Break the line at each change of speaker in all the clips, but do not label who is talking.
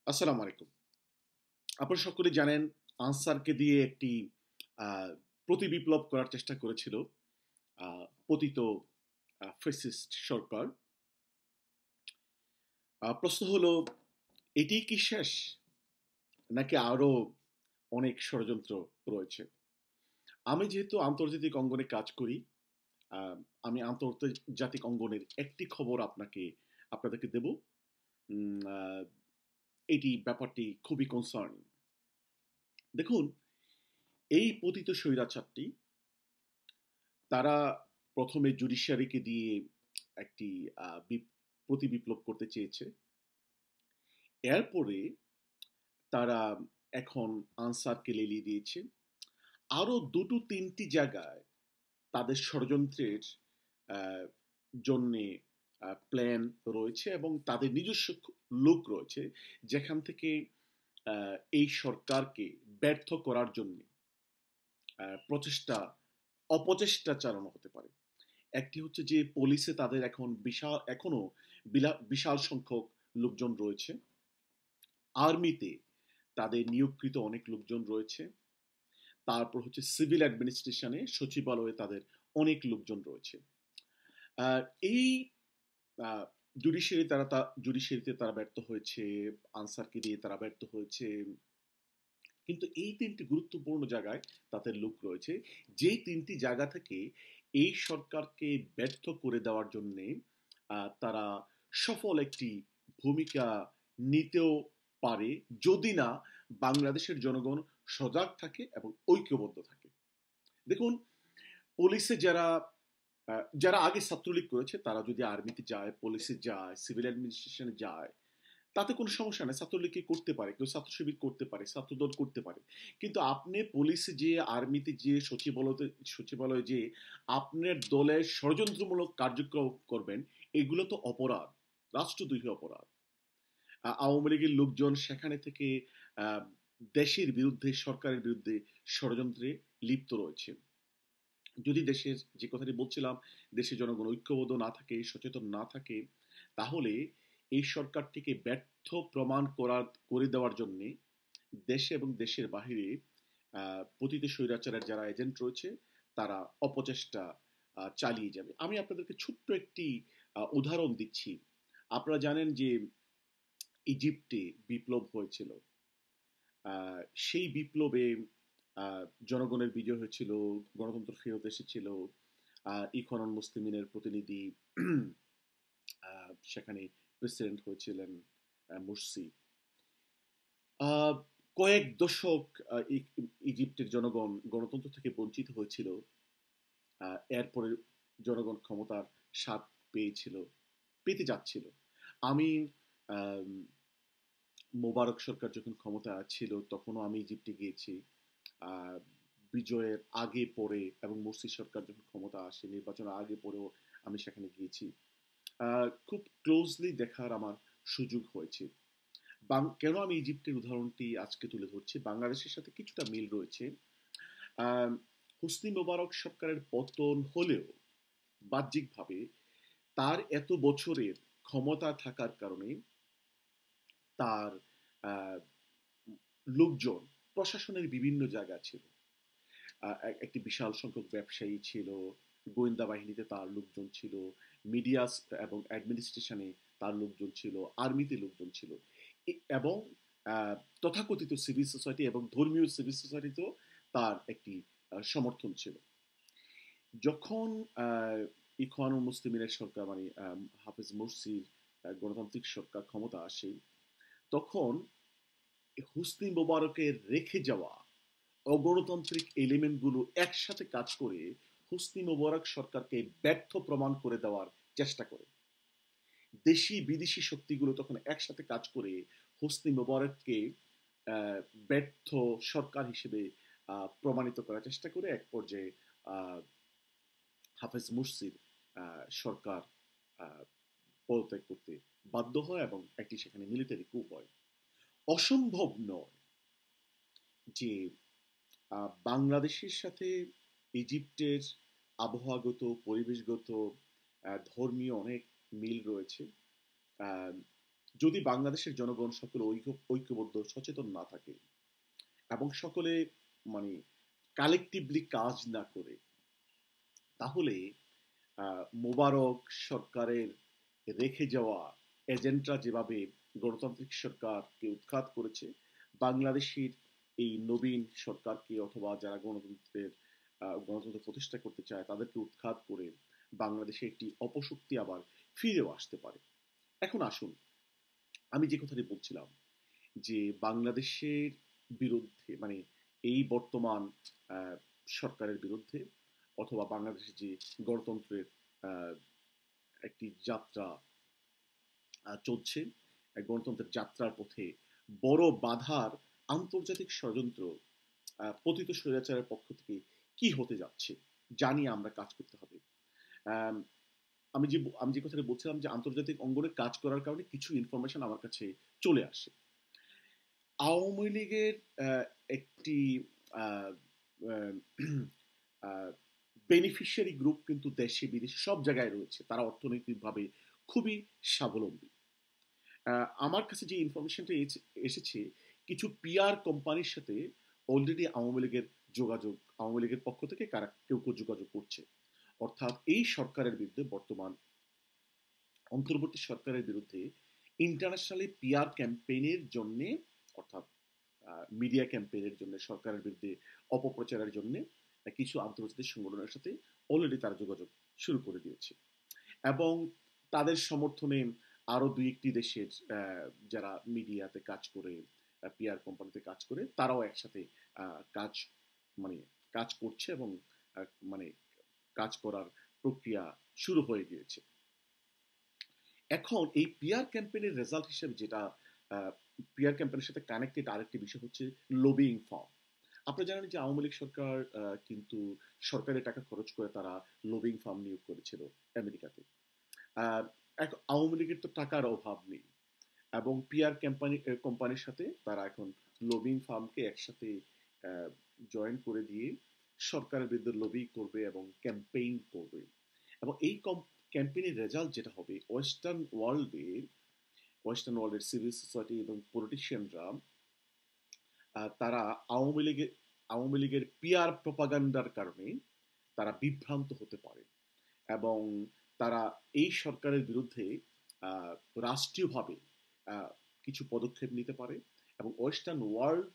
আসসালামু আলাইকুম। আপনারা সকলে জানেন আনসারকে দিয়ে একটি আহ, প্রতিবিপ্লব করার চেষ্টা করেছিল পতিত ফ্যাসিস্ট সরকার। প্রশ্ন হলো, এটি কি শেষ, নাকি আরো অনেক ষড়যন্ত্র রয়েছে? আমি যেহেতু আন্তর্জাতিক অঙ্গনে কাজ করি, আহ, আমি আন্তর্জাতিক অঙ্গনের একটি খবর আপনাদেরকে দেব। উম, আহ, এটি ব্যাপারটি খুবই কনসার্নিং। দেখুন, এই পতিত স্বৈরাচারটি তারা প্রথমে জুডিশিয়ারিকে দিয়ে একটি প্রতিবিপ্লব করতে চেয়েছে। এরপরে তারা এখন আনসারকে লেলিয়ে দিয়েছে। আরো দুটো তিনটি জায়গায় তাদের ষড়যন্ত্রের জন্য প্ল্যান রয়েছে এবং তাদের নিজস্ব লোক রয়েছে, যেখান থেকে এই সরকারকে ব্যর্থ করার জন্য প্রচেষ্টা অপচেষ্টা চালানো হতে পারে। একটি হচ্ছে যে পুলিশে তাদের এখনো বিশাল সংখ্যক লোকজন রয়েছে। আর্মিতে তাদের নিয়োগকৃত অনেক লোকজন রয়েছে। তারপর হচ্ছে সিভিল অ্যাডমিনিস্ট্রেশনে সচিবালয়ে তাদের অনেক লোকজন রয়েছে। আহ, এই জুডিশিয়ারিতে তারা ব্যর্থ হয়েছে, আনসারকে দিয়ে তারা ব্যর্থ হয়েছে। কিন্তু এই তিনটি গুরুত্বপূর্ণ জায়গায় তাদের লোক রয়েছে, যেই তিনটি জায়গা থেকে এই সরকারকে ব্যর্থ করে দেওয়ার জন্য তারা সফল একটি ভূমিকা নিতেও পারে, যদি না বাংলাদেশের জনগণ সজাগ থাকে এবং ঐক্যবদ্ধ থাকে। দেখুন, পুলিশে যারা আগে ছাত্রলীগ করেছে তারা যদি আর্মিতে যায়, পুলিশে যায়, সিভিল অ্যাডমিনিস্ট্রেশনে যায়, তাতে কোনো সমস্যা নেই। ছাত্রলীগকে করতে পারে, কেউ ছাত্র শিবির করতে পারে, ছাত্রদল করতে পারে। কিন্তু আপনি পুলিশে যে, আর্মিতে যে, সচিবালয়ে যে আপনার দলের ষড়যন্ত্রমূলক কার্যক্রম করবেন, এগুলো তো অপরাধ, রাষ্ট্রদ্রোহী অপরাধ। আওয়ামী লীগের লোকজন সেখানে থেকে আহ, দেশের বিরুদ্ধে, সরকারের বিরুদ্ধে ষড়যন্ত্রে লিপ্ত রয়েছে। যদি দেশের, যে কথাটি বলছিলাম, দেশের জনগণ ঐক্যবদ্ধ না থাকে, সচেতন না থাকে, তাহলে এই সরকারটিকে ব্যর্থ প্রমাণ করে দেওয়ার জন্য দেশে এবং দেশের বাহিরে পতিত স্বৈরাচারের যারা এজেন্ট রয়েছে তারা অপচেষ্টা চালিয়ে যাবে। আমি আপনাদেরকে ছোট্ট একটি উদাহরণ দিচ্ছি। আপনারা জানেন যে ইজিপ্টে বিপ্লব হয়েছিল। সেই বিপ্লবে জনগণের বিজয় হয়েছিল, গণতন্ত্র ফেরত এসেছিল। ইখওয়ানুল মুসলিমিনের প্রতিনিধি সেখানে প্রেসিডেন্ট হয়েছিলেন মুরসি। আহ, কয়েক দশক ইজিপ্টের জনগণ গণতন্ত্র থেকে বঞ্চিত হয়েছিল। এরপরে জনগণ ক্ষমতার স্বাদ পেতে যাচ্ছিল। আমি আম, মোবারক সরকার যখন ক্ষমতা ছিল তখনও আমি ইজিপ্টে গিয়েছি। আহ, বিজয়ের আগে পরে এবং মুরসি সরকার যখন ক্ষমতা আসে, নির্বাচনের আগে পরেও আমি সেখানে গিয়েছি। খুব ক্লোজলি দেখার আমার সুযোগ হয়েছে। কেন আমি ইজিপ্টের উদাহরণটি আজকে তুলে ধরছি? বাংলাদেশের সাথে কিছুটা মিল রয়েছে। আহ, হোসনি মোবারক সরকারের পতন হলেও বাহ্যিকভাবে তার এত বছরের ক্ষমতা থাকার কারণে তার আহ, লোকজন প্রশাসনের বিভিন্ন জায়গা ছিল। একটি বিশাল সংখ্যক ব্যবসায়ী ছিল, গোয়েন্দা বাহিনীতে তার লোকজন ছিল, মিডিয়া এবং অ্যাডমিনিস্ট্রেশনে তার লোকজন ছিল, আর্মিতে লোকজন ছিল, এবং তথাকথিত সিভিল সোসাইটি এবং ধর্মীয় সিভিল সোসাইটিতেও তার একটি সমর্থন ছিল। যখন ইখওয়ানুল মুসলিমিনের সরকার, মানে হাফেজ মুরসির গণতান্ত্রিক সরকার ক্ষমতা আসে, তখন হুসনি মোবারকের রেখে যাওয়া অগণতান্ত্রিক এলিমেন্টগুলো একসাথে কাজ করে হুসনি মোবারক সরকারকে ব্যর্থ প্রমাণ করে দেওয়ার চেষ্টা করে। দেশি বিদেশি শক্তিগুলো তখন একসাথে কাজ করে হুসনি মোবারককে আহ, ব্যর্থ সরকার হিসেবে প্রমাণিত করার চেষ্টা করে। এক পর্যায়ে আহ, হাফেজ মুরসির সরকার আহ, পদত্যাগ করতে বাধ্য হয় এবং একটি সেখানে মিলিটারি কূপ হয়। অসম্ভব নয় যে বাংলাদেশের সাথে ইজিপ্টের যদি বাংলাদেশের জনগণ সকলে ঐক্যবদ্ধ সচেতন না থাকে এবং সকলে মানে কালেকটিভলি কাজ না করে, তাহলে মোবারক সরকারের রেখে যাওয়া এজেন্টরা যেভাবে গণতান্ত্রিক সরকারকে উৎখাত করেছে, বাংলাদেশের এই নবীন সরকারকে অথবা যারা গণতন্ত্র প্রতিষ্ঠা করতে চায় তাদেরকে উৎখাত করে বাংলাদেশে একটি অপশক্তি আবার ফিরেও আসতে পারে। এখন আসুন, আমি যে কথাটি বলছিলাম যে বাংলাদেশের বিরুদ্ধে মানে এই বর্তমান আহ, সরকারের বিরুদ্ধে অথবা বাংলাদেশের যে গণতন্ত্রের আহ, একটি যাত্রা চলছে, গণতন্ত্রের যাত্রার পথে বড় বাধার আন্তর্জাতিক ষড়যন্ত্র পতিত স্বৈরাচারের পক্ষ থেকে কি হতে যাচ্ছে জানিয়ে আমরা কাজ করতে হবে। আম, আমি যে কথাটা বলছিলাম যে আন্তর্জাতিক অঙ্গনে কাজ করার কারণে কিছু ইনফরমেশন আমার কাছে চলে আসে। আওয়ামী লীগের একটি বেনিফিশিয়ারি গ্রুপ কিন্তু দেশে বিদেশে সব জায়গায় রয়েছে, তারা অর্থনৈতিকভাবে খুবই স্বাবলম্বী। আমার কাছে যে ইনফরমেশনটা এসেছে, কিছু পিআর কোম্পানির সাথে অলরেডি আওয়ামী লীগের পক্ষ থেকে কেউ কেউ যোগাযোগ করছে। অর্থাৎ এই সরকারের বিরুদ্ধে, বর্তমান অন্তর্বর্তী সরকারের বিরুদ্ধে ইন্টারন্যাশনালি পিআর ক্যাম্পেইনের জন্য, অর্থাৎ মিডিয়া ক্যাম্পেইনের জন্য, সরকারের বিরুদ্ধে অপপ্রচারের জন্য কিছু আন্তর্জাতিক সংগঠনের সাথে অলরেডি তারা যোগাযোগ শুরু করে দিয়েছে। এবং তাদের সমর্থনে আরো দুই একটি দেশের যারা মিডিয়াতে কাজ করে, পিআর কোম্পানিতে কাজ করে, তারাও একসাথে কাজ মানে কাজ করছে এবং মানে কাজ করার প্রক্রিয়া শুরু হয়ে গিয়েছে। এখন এই পিআর ক্যাম্পেইনের রেজাল্ট হিসেবে যেটা পিআর ক্যাম্পেইনের সাথে কানেক্টেড আরেকটি বিষয় হচ্ছে লবিং ফার্ম। আপনারা জানেন যে আওয়ামী লীগ সরকার কিন্তু সরকারের টাকা খরচ করে তারা লবিং ফার্ম নিয়োগ করেছিল আমেরিকাতে। আওয়ামী লীগের তো টাকার অভাব নেই এবং পিআর কোম্পানির সাথে তারা এখন লবিং ফার্মকে একসাথে জয়েন করে দিয়ে সরকারের বিরুদ্ধে লবি করবে এবং ক্যাম্পেইন করবে। এবং এই ক্যাম্পেইনের রেজাল্ট যেটা হবে, ওয়েস্টার্ন ওয়ার্ল্ডের সিভিল সোসাইটি এবং পলিটিশিয়ানরা তারা আওয়ামী লীগের পিআর প্রপাগান্ডার কারণে তারা বিভ্রান্ত হতে পারে এবং তারা এই সরকারের বিরুদ্ধে রাষ্ট্রীয়ভাবে কিছু পদক্ষেপ নিতে পারে এবং ওয়েস্টার্ন ওয়ার্ল্ড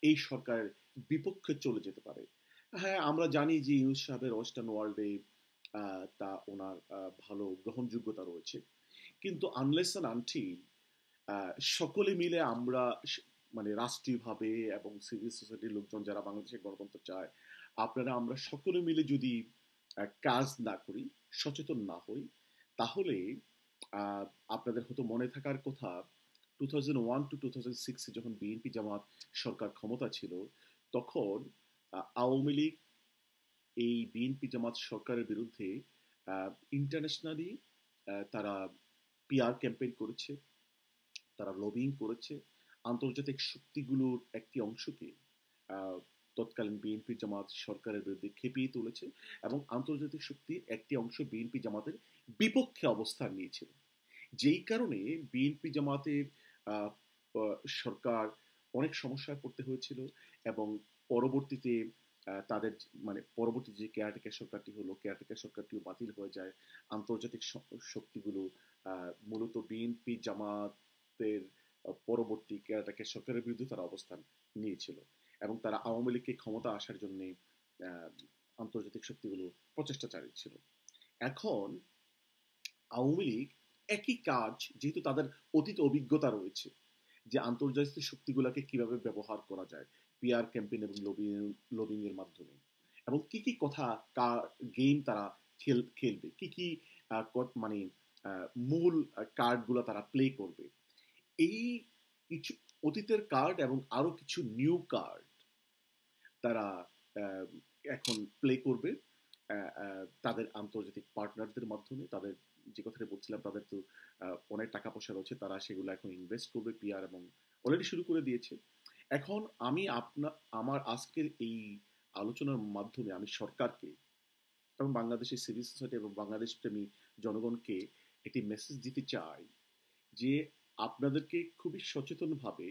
এই সরকারের বিপক্ষে চলে যেতে পারে। হ্যাঁ, আমরা জানি যে ইউনূস সাহেবের ওয়েস্টার্ন ওয়ার্ল্ডে তা ওনার ভালো গ্রহণযোগ্যতা রয়েছে, কিন্তু আনলেস অ্যান্ড আনটিল সকলে মিলে আমরা মানে রাষ্ট্রীয়ভাবে এবং সিভিল সোসাইটির লোকজন যারা বাংলাদেশের গণতন্ত্র চায়, আমরা সকলে মিলে যদি কাজ না করি, সচেতন না হই, তাহলে আপনাদের হয়তো মনে থাকার কথা 2001 to 2006 যখন বিএনপি জামাত সরকার ক্ষমতা ছিল, তখন আওয়ামী লীগ এই বিএনপি জামাত সরকারের বিরুদ্ধে ইন্টারন্যাশনালি তারা পিআর ক্যাম্পেইন করেছে, তারা লবিং করেছে, আন্তর্জাতিক শক্তিগুলোর একটি অংশকে তৎকালীন বিএনপি জামাত সরকারের বিরুদ্ধে খেপিয়ে তুলেছে এবং আন্তর্জাতিক শক্তির একটি অংশ বিএনপি জামাতের বিপক্ষে অবস্থান নিয়েছিল। যেই কারণে বিএনপি জামাতের সরকার অনেক সমস্যায় পড়তে হয়েছিল এবং পরবর্তীতে তাদের মানে পরবর্তী যে কেয়ারটেকার সরকারটি হলো, কেয়ারটেকার সরকারটিও বাতিল হয়ে যায়। আন্তর্জাতিক শক্তিগুলো মূলত বিএনপি জামাতের পরবর্তী কেয়ারটেকার সরকারের বিরুদ্ধে তারা অবস্থান নিয়েছিল এবং তারা আওয়ামী লীগকে ক্ষমতা আসার জন্য আন্তর্জাতিক শক্তিগুলো প্রচেষ্টা চালিয়েছিল। এখন আওয়ামী লীগ একই কাজ, যেহেতু তাদের অতীত অভিজ্ঞতা রয়েছে যে আন্তর্জাতিক শক্তিগুলোকে কিভাবে ব্যবহার করা যায় পিআর ক্যাম্পেইন এবং লবিং এর মাধ্যমে, এবং কি কি কথা গেম তারা খেলবে, কি কি মানে মূল কার্ডগুলো তারা প্লে করবে, এই কিছু অতীতের কার্ড এবং আরো কিছু নিউ কার্ড তারা এখন প্লে করবে তাদের আন্তর্জাতিক পার্টনারদের মাধ্যমে। তাদের যে কথাটা বলছিলাম, তাদের তো অনেক টাকা পয়সা রয়েছে, তারা সেগুলো এখন ইনভেস্ট করবে পিআর এবং অলরেডি শুরু করে দিয়েছে। এখন আমি আমার আজকের এই আলোচনার মাধ্যমে আমি সরকারকে এবং বাংলাদেশের সিভিল সোসাইটি এবং বাংলাদেশ প্রেমী জনগণকে একটি মেসেজ দিতে চাই যে আপনাদেরকে খুবই সচেতনভাবে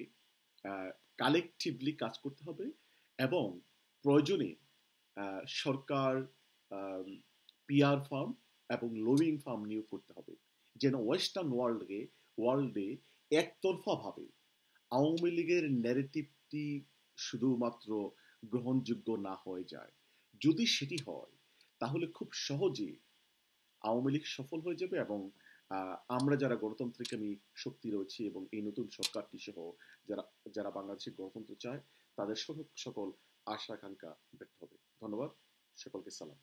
কালেকটিভলি কাজ করতে হবে এবং প্রয়োজনে সরকার, পিআর ফার্ম এবং লবিং ফার্ম নিয়োগ করতে হবে, যেন ওয়েস্টার্ন ওয়ার্ল্ডে একতরফাভাবে আওয়ামী লীগের ন্যারেটিভটি শুধুমাত্র গ্রহণযোগ্য না হয়ে যায়। যদি সেটি হয় তাহলে খুব সহজে আওয়ামী লীগ সফল হয়ে যাবে এবং আমরা যারা গণতন্ত্রকামী শক্তি রয়েছি এবং এই নতুন সরকারটি সহ যারা যারা বাংলাদেশের গণতন্ত্র চায় তাদের সকল আশা আকাঙ্ক্ষা ব্যর্থ হবে। ধন্যবাদ, সকলকে সালাম।